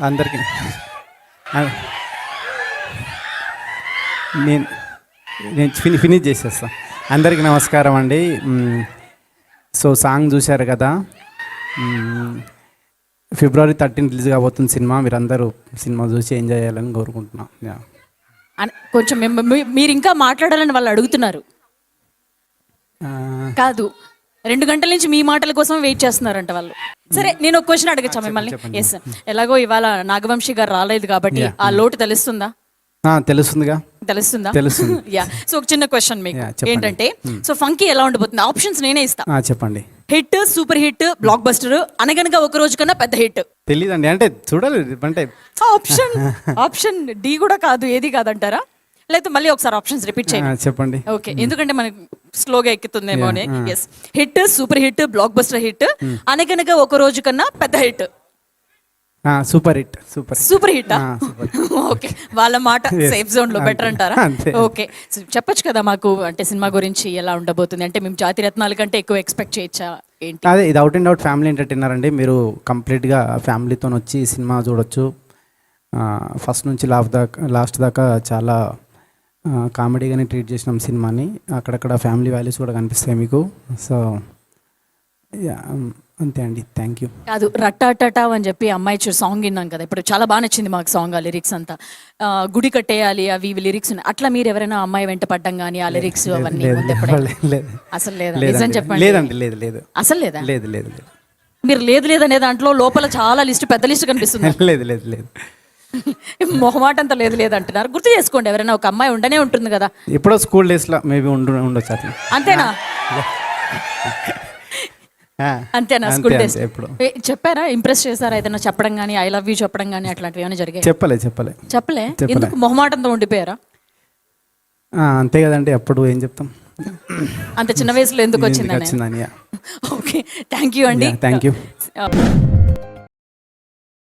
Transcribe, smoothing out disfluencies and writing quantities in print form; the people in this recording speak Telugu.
అందరికీ నేను నేను ఫినిష్ చేసేస్తాను. అందరికీ నమస్కారం అండి. సో సాంగ్ చూశారు కదా, February 13 రిలీజ్ కాబోతుంది సినిమా. మీరందరూ సినిమా చూసి ఎంజాయ్ చేయాలని కోరుకుంటున్నాం. కొంచెం మీరు ఇంకా మాట్లాడాలని వాళ్ళు అడుగుతున్నారు. కాదు, 2 గంటల నుంచి మీ మాటల కోసం వెయిట్ చేస్తున్నారంట వాళ్ళు. సరే, నేను ఒక క్వశ్చన్ అడగచ్చా మిమ్మల్ని? ఎస్, ఎలాగో ఇవాళ నాగవంశీ గారు రాలేదు కాబట్టి ఆ లోటు తెలుస్తుందా? తెలుస్తుందిగా. తెలుస్తుంది. యా, సో ఒక చిన్న క్వశ్చన్ మీకు ఏంటంటే, సో ఫంకీ ఎలా ఉండబోతుంది? ఆప్షన్స్ నేనే ఇస్తా. చెప్పండి. Hit, super hit, block buster, అనగనగా ఒక రోజు కన్నా పెద్ద హిట్. తెలియదండి, అంటే చూడాలి. అంటే ఆప్షన్ డి కూడా కాదు, ఏది కాదంటారా? లేకపోతే మళ్ళీ ఒకసారి ఆప్షన్స్ రిపీట్ చేయండి. చెప్పండి. ఓకే, ఎందుకంటే మనకి స్లోగా ఎక్కుతుందేమో అని. Yes, hit, super hit, blockbuster hit, Anaganaga Oka Roju కన్నా పెద్ద hit. Super hit. Super hit. Okay, వాళ్ళ మాట సేఫ్ జోన్ లో బెటర్ అంటారా? ఓకే, చెప్పొచ్చు కదా మాకు, అంటే సినిమా గురించి ఎలా ఉండబోతుంది? అంటే మేము జాతి రత్నాల కంటే ఎక్కువ ఎక్స్పెక్ట్ చేయొచ్చా ఏంటి? అదే, ఇది out and out family entertainer అండి. మీరు కంప్లీట్గా ఫ్యామిలీతో వచ్చి సినిమా చూడొచ్చు. ఫస్ట్ నుంచి లాస్ట్ దాకా చాలా కామెడీగానే ట్రీట్ చేసినాం సినిమాని. అక్కడక్కడ ఫ్యామిలీ వాల్యూస్ కూడా కనిపిస్తాయి మీకు. సో అంతే అండి, థ్యాంక్ యూ. కాదు, రట్టాటటా అని చెప్పి అమ్మాయి సాంగ్ విన్నాం కదా, ఇప్పుడు చాలా బాగా నచ్చింది మాకు సాంగ్. ఆ లిరిక్స్ అంతా గుడి కట్టేయాలి అవి లిరిక్స్ ఉన్నాయి. అట్లా మీరు ఎవరైనా అమ్మాయి వెంట పడ్డం కానీ ఆ లిరిక్స్ అవన్నీ అసలు లేదా? నిజం చెప్పండి. లేదండి, లేదు. అసలు లేదా? లేదు. మీరు లేదు అనే దాంట్లో లోపల చాలా లిస్ట్, పెద్ద లిస్ట్ కనిపిస్తుంది. లేదు. మొహమాట అంతా లేదు అంటున్నారు. గుర్తు చేసుకోండి, ఎవరైనా ఒక అమ్మాయి ఉండనే ఉంటుంది కదా. ఎప్పుడో స్కూల్ డేస్లో మేబీ ఉండొచ్చు అట్లా. అంతేనా? అంతేనా? స్కూల్ డేస్ చెప్పారా? ఇంప్రెస్ చేశారా? ఏదైనా చెప్పడం కానీ, ఐ లవ్ యూ చెప్పడం కానీ అట్లాంటివి ఏమైనా జరిగాయి? చెప్పలే. ఎందుకు మొహమాటంతో ఉండిపోయారా? అంతే కదండి, అప్పుడు ఏం చెప్తాం. అంత చిన్న వయసులో ఎందుకు వచ్చిందని. వచ్చిందని. ఓకే, థ్యాంక్ యూ అండి. Thank you.